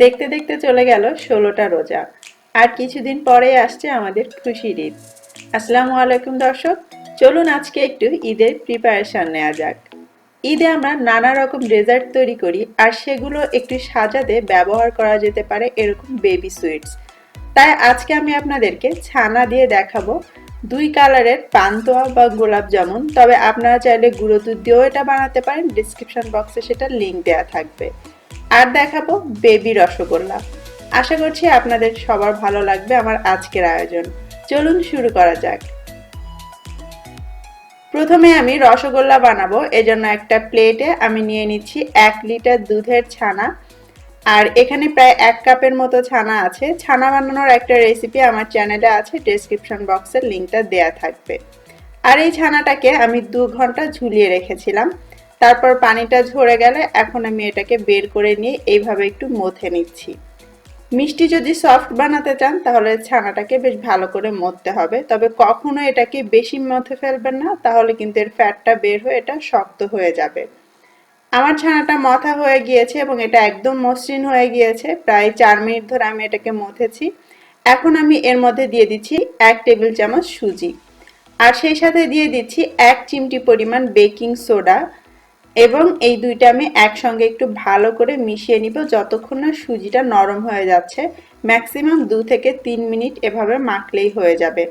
দেখতে দেখতে চলে গেল 16টা রোজা, আর কিছুদিন পরেই আসছে আমাদের খুশির ঈদ। আসসালামু আলাইকুম দর্শক, চলুন আজকে একটু ঈদের প্রিপারেশন নেওয়া যাক। ঈদে আমরা নানা রকম ডেজার্ট তৈরি করি, আর সেগুলো একটু সাজাতে ব্যবহার করা যেতে পারে এরকম বেবি সুইটস। তাই আজকে আমি আপনাদেরকে ছানা দিয়ে দেখাবো 2 কালারের পান্তুয়া বা গোলাপ জামুন। তবে আপনারা চাইলে গুঁড়ো দুধ দিয়েও এটা বানাতে পারেন, ডিসক্রিপশন বক্সে সেটা লিংক দেওয়া থাকবে। আর দেখাবো বেবি রসগোল্লা। আশা করছি আপনাদের সবার ভালো লাগবে আমার আজকের আয়োজন। চলুন শুরু করা যাক। প্রথমে আমি রসগোল্লা বানাবো, এজন্য একটা প্লেটে আমি নিয়ে নিচ্ছি 1 লিটার দুধের ছানা। আর এখানে প্রায় 1 কাপের মতো ছানা আছে। ছানা বানানোর একটা রেসিপি আমার চ্যানেলে আছে, ডেসক্রিপশন বক্সের লিংকটা দেয়া থাকবে। আর এই ছানাটাকে আমি 2 ঘন্টা ঝুলিয়ে রেখেছিলাম। তারপর পানিটা ঝরে গেলে এখন আমি এটাকে বের করে নিয়ে এইভাবে একটু মথে নিচ্ছি। মিষ্টি যদি সফট বানাতে চান তাহলে ছানাটাকে বেশ ভালো করে মথতে হবে, তবে কখনো এটাকে বেশি মথে ফেলবেন না, তাহলে কিন্তু এর ফ্যাটটা বের হয়ে এটা শক্ত হয়ে যাবে। আমার ছানাটা মথা হয়ে গিয়েছে এবং এটা একদম মসৃণ হয়ে গিয়েছে। প্রায় 4 মিনিট ধরে আমি এটাকে মথেছি। এখন আমি এর মধ্যে দিয়ে দিচ্ছি 1 টেবিল চামচ সুজি, আর সেই সাথে দিয়ে দিচ্ছি 1 চিমটি পরিমাণ বেকিং সোডা, এবং এই দুইটা আমি একসঙ্গে একটু ভালো করে মিশিয়ে নিব যতক্ষণ না সুজিটা নরম হয়ে যাচ্ছে। ম্যাক্সিমাম 2 থেকে 3 মিনিট এভাবে মাখলেই হয়ে যাবে।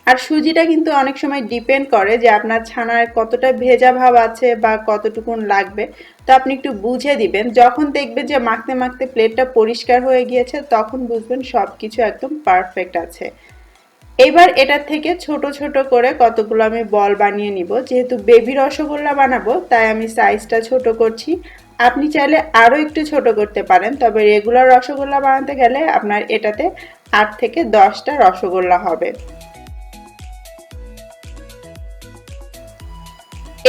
আর সুজিটা কিন্তু অনেক সময় ডিপেন্ড করে যে আপনার ছানায় কতটা ভেজা ভাব আছে বা কতটুকুন লাগবে। তো আপনি একটু বুঝে দিবেন। যখন দেখবেন যে মাখতে মাখতে প্লেটটা পরিষ্কার হয়ে গিয়েছে, তখন বুঝবেন সব কিছু একদম পারফেক্ট আছে। এবার এটার থেকে ছোট ছোট করে কতগুলো আমি বল বানিয়ে নিব। যেহেতু বেবি রসগোল্লা বানাবো তাই আমি সাইজটা ছোট করছি। আপনি চাইলে আরও একটু ছোট করতে পারেন, তবে রেগুলার রসগোল্লা বানাতে গেলে আপনার এটাতে 8 থেকে 10টা রসগোল্লা হবে।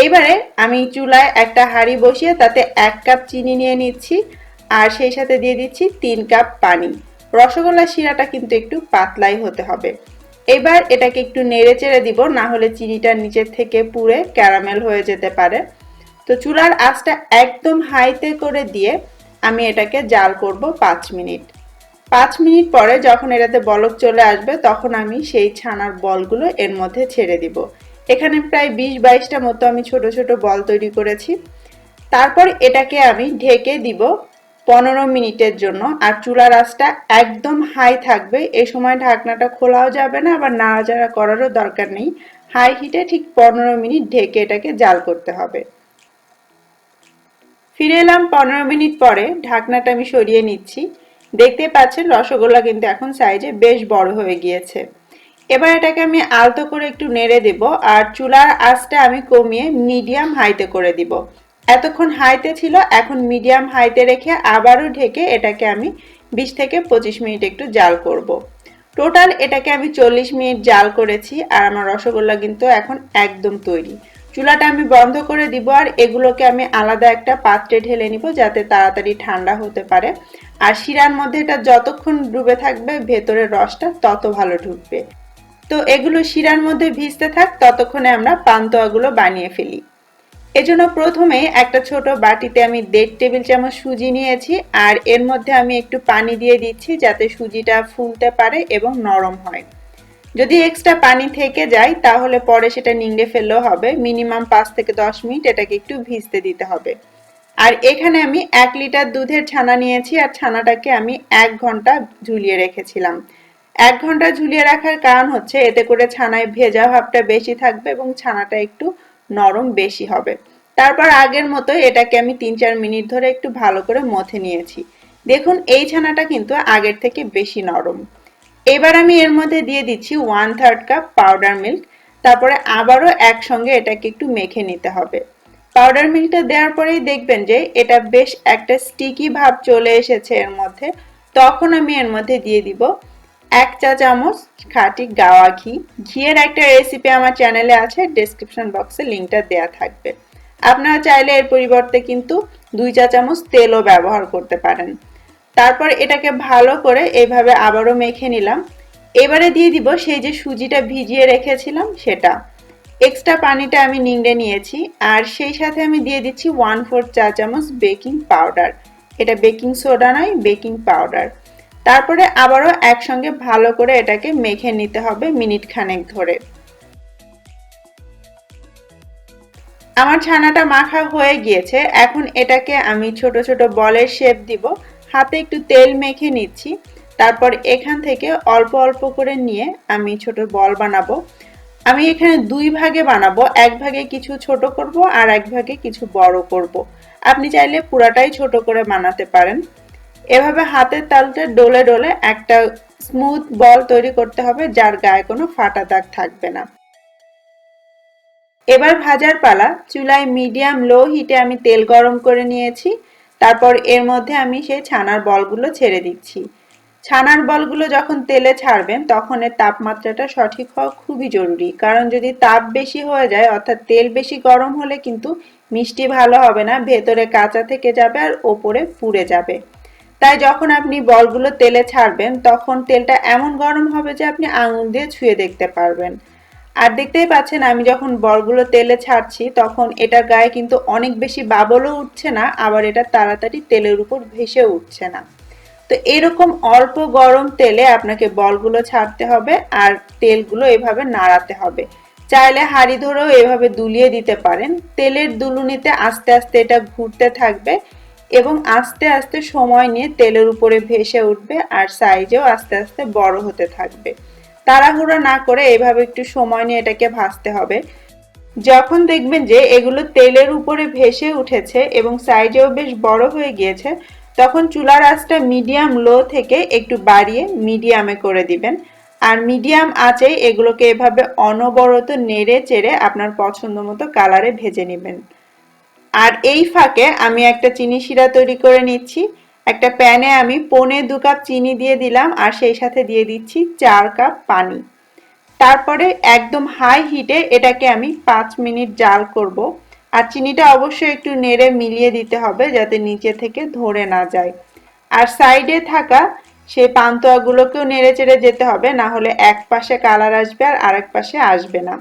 এইবারে আমি চুলায় একটা হাঁড়ি বসিয়ে তাতে 1 কাপ চিনি নিয়ে নিচ্ছি, আর সেই সাথে দিয়ে দিচ্ছি 3 কাপ পানি। রসগোল্লার শিরাটা কিন্তু একটু পাতলাই হতে হবে। এবার এটাকে একটু নেড়ে চেড়ে দিব, না হলে চিনিটা নিচের থেকে পুড়ে ক্যারামেল হয়ে যেতে পারে। তো চুলার আঁচটা একদম হাইতে করে দিয়ে আমি এটাকে জাল করব 5 মিনিট। 5 মিনিট পরে যখন এটাতে বলক চলে আসবে, তখন আমি সেই ছানার বলগুলো এর মধ্যে ছেড়ে দিব। এখানে প্রায় 20-22টা মতো আমি ছোট ছোট বল তৈরি করেছি। তারপর এটাকে আমি ঢেকে দিব 15 মিনিটের জন্য, আর চুলার আঁচটা একদম হাই থাকবে। এই সময় ঢাকনাটা খোলাও যাবে না, আবার নাড়াচাড়া করারও দরকার নেই। হাই হিটে ঠিক 15 মিনিট ঢেকে এটাকে জাল করতে হবে। ফিরে এলাম 15 মিনিট পরে। ঢাকনাটা আমি সরিয়ে নিচ্ছি। দেখতে পাচ্ছেন রসগোল্লা কিন্তু এখন সাইজে বেশ বড় হয়ে গিয়েছে। এবার এটাকে আমি আলতো করে একটু নেড়ে দেব, আর চুলার আঁচটা আমি কমিয়ে মিডিয়াম হাইতে করে দিব। এতক্ষণ হাইতে ছিল, এখন মিডিয়াম হাইতে রেখে আবারও ঢেকে এটাকে আমি 20 থেকে 25 মিনিট একটু জাল করব। টোটাল এটাকে আমি 40 মিনিট জাল করেছি, আর আমার রসগোল্লা কিন্তু এখন একদম তৈরি। চুলাটা আমি বন্ধ করে দিব, আর এগুলোকে আমি আলাদা একটা পাত্রে ঢেলে নিব যাতে তাড়াতাড়ি ঠান্ডা হতে পারে। আর শিরার মধ্যে এটা যতক্ষণ ডুবে থাকবে ভেতরের রসটা তত ভালো ঢুকবে। তো এগুলো শিরার মধ্যে ভিজতে থাক, ততক্ষণে আমরা পান্তুয়াগুলো বানিয়ে ফেলি। এজন্য প্রথমে একটা ছোট বাটিতে আমি 1.5 টেবিল চামচ সুজি নিয়েছি, আর এর মধ্যে আমি একটু পানি দিয়ে দিচ্ছি যাতে সুজিটা ফুলতে পারে এবং নরম হয়। যদি এক্সট্রা পানি থেকে যায় তাহলে পরে সেটা নিংড়ে ফেললেও হবে। মিনিমাম 5 থেকে 10 মিনিট এটাকে একটু ভিজতে দিতে হবে। আর এখানে আমি 1 লিটার দুধের ছানা নিয়েছি, আর ছানাটাকে আমি 1 ঘন্টা ঝুলিয়ে রেখেছিলাম। 1 ঘন্টা ঝুলিয়ে রাখার কারণ হচ্ছে এতে করে ছানায় ভেজা ভাবটা বেশি থাকবে এবং ছানাটা একটু নরম বেশি হবে। তারপর আগের মতো এটাকে আমি 3-4 মিনিট ধরে একটু ভালো করে মথে নিয়েছি। দেখুন এই ছানাটা কিন্তু আগের থেকে বেশি নরম। এবার আমি এর মধ্যে দিয়ে দিচ্ছি 1/3 কাপ পাউডার মিল্ক। তারপরে আবারও একসঙ্গে এটাকে একটু মেখে নিতে হবে। পাউডার মিল্কটা দেওয়ার পরেই দেখবেন যে এটা বেশ একটা স্টিকি ভাব চলে এসেছে এর মধ্যে। তখন আমি এর মধ্যে দিয়ে দিব 1 চা চামচ খাঁটি গাওয়া ঘি। ঘিয়ের একটা রেসিপি আমার চ্যানেলে আছে, ডেসক্রিপশন বক্সে লিংকটা দেওয়া থাকবে। আপনারা চাইলে এর পরিবর্তে কিন্তু 2 চা চামচ তেলও ব্যবহার করতে পারেন। তারপর এটাকে ভালো করে এইভাবে আবারও মেখে নিলাম। এবারে দিয়ে দিব সেই যে সুজিটা ভিজিয়ে রেখেছিলাম সেটা। এক্সট্রা পানিটা আমি নিংড়ে নিয়েছি আর সেই সাথে আমি দিয়ে দিচ্ছি 1/4 চা চামচ বেকিং পাউডার। এটা বেকিং সোডা নয়, বেকিং পাউডার। তারপরে আবারও একসঙ্গে ভালো করে এটাকে মেখে নিতে হবে মিনিট খানেক ধরে। আমার ছানাটা মাখা হয়ে গিয়েছে। এখন এটাকে আমি ছোট ছোট বলের শেপ দিব। হাতে একটু তেল মেখে নিচ্ছি। তারপর এখান থেকে অল্প অল্প করে নিয়ে আমি ছোট বল বানাবো। আমি এখানে দুই ভাগে বানাবো, এক ভাগে কিছু ছোট করব আর এক ভাগে কিছু বড় করব। আপনি চাইলে পুরাটাই ছোট করে বানাতে পারেন। এভাবে হাতের তালুতে ডলে ডলে একটা স্মুথ বল তৈরি করতে হবে, যার গায়ে কোনো ফাটা দাগ থাকবে না। এবার ভাজার পালা। চুলায় মিডিয়াম লো হিটে আমি তেল গরম করে নিয়েছি। তারপর এর মধ্যে আমি সেই ছানার বলগুলো ছেড়ে দিচ্ছি। ছানার বলগুলো যখন তেলে ছাড়বেন তখন এর তাপমাত্রাটা সঠিক হওয়া খুবই জরুরি, কারণ যদি তাপ বেশি হয়ে যায় অর্থাৎ তেল বেশি গরম হলে কিন্তু মিষ্টি ভালো হবে না, ভেতরে কাঁচা থেকে যাবে আর ওপরে পুড়ে যাবে। তাই যখন আপনি বলগুলো তেলে ছাড়বেন তখন তেলটা এমন গরম হবে যে আপনি আঙুল দিয়ে ছুঁয়ে দেখতে পারবেন। আর দেখতেই পাচ্ছেন আমি যখন বলগুলো তেলে ছাড়ছি তখন এটার গায়ে কিন্তু অনেক বেশি বাবলও উঠছে না, আবার এটা তাড়াতাড়ি তেলের উপর ভেসে উঠছে না। তো এরকম অল্প গরম তেলে আপনাকে বলগুলো ছাড়তে হবে আর তেলগুলো এভাবে নাড়াতে হবে। চাইলে হাঁড়ি ধরেও এভাবে দুলিয়ে দিতে পারেন। তেলের দুলুনিতে আস্তে আস্তে এটা ঘুরতে থাকবে এবং আস্তে আস্তে সময় নিয়ে তেলের উপরে ভেসে উঠবে আর সাইজেও আস্তে আস্তে বড় হতে থাকবে। তাড়াহুড়ো না করে এভাবে একটু সময় নিয়ে এটাকে ভাজতে হবে। যখন দেখবেন যে এগুলো তেলের উপরে ভেসে উঠেছে এবং সাইজেও বেশ বড় হয়ে গিয়েছে, তখন চুলার আঁচটা মিডিয়াম লো থেকে একটু বাড়িয়ে মিডিয়ামে করে দিবেন। আর মিডিয়াম আঁচে এগুলোকে এভাবে অনবরত নেড়ে চেড়ে আপনার পছন্দ মতো কালারে ভেজে নেবেন। আর এই ফাঁকে আমি একটা চিনি শিরা তৈরি করে নিচ্ছি। একটা প্যানে আমি 1.25 কাপ চিনি দিয়ে দিলাম আর সেই সাথে দিয়ে দিচ্ছি 4 কাপ পানি। তারপরে একদম হাই হিটে এটাকে আমি 5 মিনিট জাল করব। আর চিনিটা অবশ্যই একটু নেড়ে মিলিয়ে দিতে হবে যাতে নিচে থেকে ধরে না যায়। আর সাইডে থাকা সেই পান্তুয়াগুলোকেও নেড়ে চেড়ে যেতে হবে, না হলে এক পাশে কালার আসবে আর আরেক পাশে আসবে না।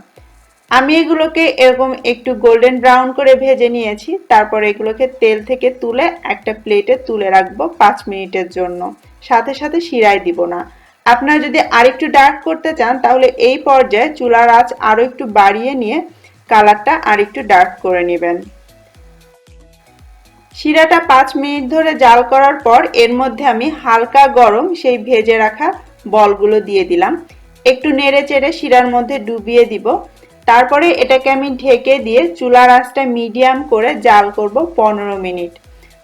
আমি এগুলোকে এরকম একটু গোল্ডেন ব্রাউন করে ভেজে নিয়েছি। তারপর এগুলোকে তেল থেকে তুলে একটা প্লেটে তুলে রাখবো 5 মিনিটের জন্য। সাথে সাথে শিরায় দিব না। আপনারা যদি আরেকটু ডার্ক করতে চান তাহলে এই পর্যায়ে চুলার আঁচ আরো একটু বাড়িয়ে নিয়ে কালারটা আরেকটু ডার্ক করে নেবেন। শিরাটা 5 মিনিট ধরে জাল করার পর এর মধ্যে আমি হালকা গরম সেই ভেজে রাখা বলগুলো দিয়ে দিলাম। একটু নেড়ে চেড়ে শিরার মধ্যে ডুবিয়ে দিব। তারপরে এটাকে আমি ঢেকে দিয়ে চুলার আঁচটা মিডিয়াম করে জাল করব 15 মিনিট।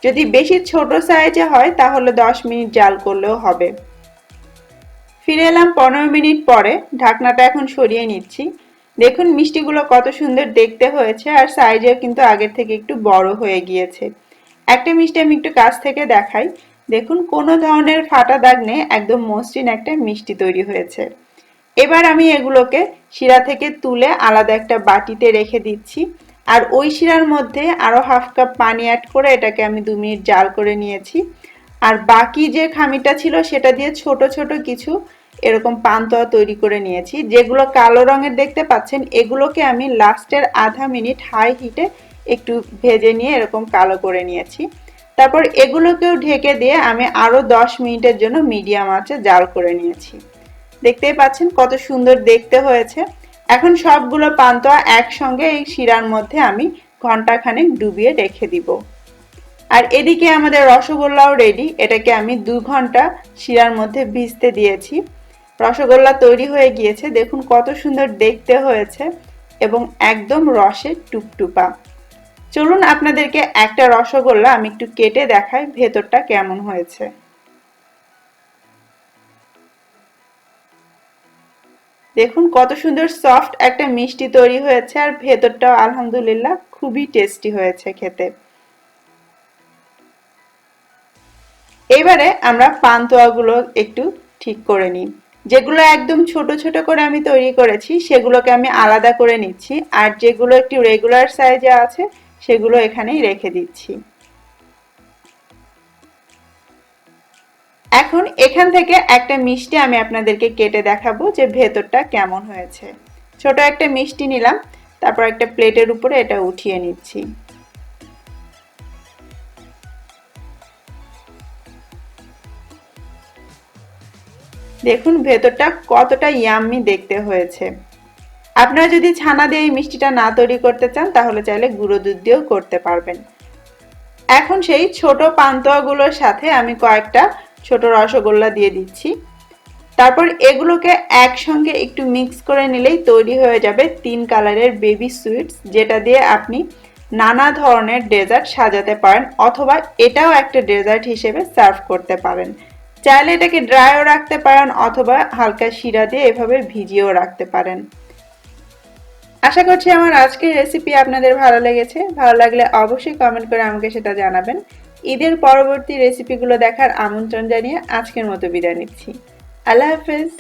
যদি বেশি ছোট সাইজে হয় তাহলে 10 মিনিট জাল করলেও হবে। ফিরে এলাম 15 মিনিট পরে। ঢাকনাটা এখন সরিয়ে নিচ্ছি। দেখুন মিষ্টিগুলো কত সুন্দর দেখতে হয়েছে আর সাইজেও কিন্তু আগের থেকে একটু বড় হয়ে গিয়েছে। একটা মিষ্টি আমি একটু কাছ থেকে দেখাই। দেখুন কোনো ধরনের ফাটা দাগ নেই, একদম মসৃণ একটা মিষ্টি তৈরি হয়েছে। এবার আমি এগুলোকে শিরা থেকে তুলে আলাদা একটা বাটিতে রেখে দিচ্ছি। আর ওই শিরার মধ্যে আরো হাফ কাপ পানি অ্যাড করে এটাকে আমি 2 মিনিট জাল করে নিয়েছি। আর বাকি যে খামিটা ছিল সেটা দিয়ে ছোট ছোট কিছু এরকম পান্তুয়া তৈরি করে নিয়েছি। যেগুলো কালো রঙের দেখতে পাচ্ছেন এগুলোকে আমি লাস্টের আধা মিনিট হাই হিটে একটু ভেজে নিয়ে এরকম কালো করে নিয়েছি। তারপর এগুলোকেও ঢেকে দিয়ে আমি আরো 10 মিনিটের জন্য মিডিয়াম আঁচে জাল করে নিয়েছি। দেখতেই পাচ্ছেন কত সুন্দর দেখতে হয়েছে। এখন সবগুলো পান্তুয়া একসঙ্গে এই শিরার মধ্যে আমি ঘন্টাখানেক ডুবিয়ে রেখে দিব। আর এদিকে আমাদের রসগোল্লাও রেডি। এটাকে আমি 2 ঘন্টা শিরার মধ্যে ভিজতে দিয়েছি। রসগোল্লা তৈরি হয়ে গিয়েছে। দেখুন কত সুন্দর দেখতে হয়েছে এবং একদম রসে টুপটুপা। চলুন আপনাদেরকে একটা রসগোল্লা আমি একটু কেটে দেখাই ভেতরটা কেমন হয়েছে। দেখুন কত সুন্দর সফট একটা মিষ্টি তৈরি হয়েছে আর ভেতরটাও আলহামদুলিল্লাহ খুবই টেস্টি হয়েছে খেতে। এবারে আমরা পান্তুয়াগুলো একটু ঠিক করে নিই। যেগুলো একদম ছোট ছোট করে আমি তৈরি করেছি সেগুলোকে আমি আলাদা করে নিচ্ছি, আর যেগুলো একটু রেগুলার সাইজে আছে সেগুলো এখানেই রেখে দিচ্ছি। এখন এখান থেকে একটা মিষ্টি আমি আপনাদেরকে কেটে দেখাবো যে ভেতরটা কেমন হয়েছে। ছোট একটা মিষ্টি নিলাম। তারপর একটা প্লেটের উপরে এটা উঠিয়ে নিচ্ছি। দেখুন ভেতরটা কতটা ইয়াম্মি দেখতে হয়েছে। আপনারা যদি ছানা দিয়ে এই মিষ্টিটা না তৈরি করতে চান তাহলে চাইলে গুঁড়ো দুধ দিয়েও করতে পারবেন। এখন সেই ছোট পান্তুয়াগুলোর সাথে আমি কয়েকটা ছোট রসগোল্লা দিয়ে দিচ্ছি। তারপর এগুলোকে একসঙ্গে একটু মিক্স করে নিলেই তৈরি হয়ে যাবে 3 কালারের বেবি সুইটস, যেটা দিয়ে আপনি নানা ধরনের ডেজার্ট সাজাতে পারেন অথবা এটাও একটা ডেজার্ট হিসেবে সার্ভ করতে পারেন। চাইলে এটাকে ড্রাইও রাখতে পারেন অথবা হালকা শিরা দিয়ে এভাবে ভিজিয়েও রাখতে পারেন। আশা করছি আমার আজকের রেসিপি আপনাদের ভালো লেগেছে। ভালো লাগলে অবশ্যই কমেন্ট করে আমাকে সেটা জানাবেন। ঈদের পরবর্তী রেসিপিগুলো দেখার আমন্ত্রণ জানিয়ে আজকের মতো বিদায় নিচ্ছি। আল্লাহ হাফেজ।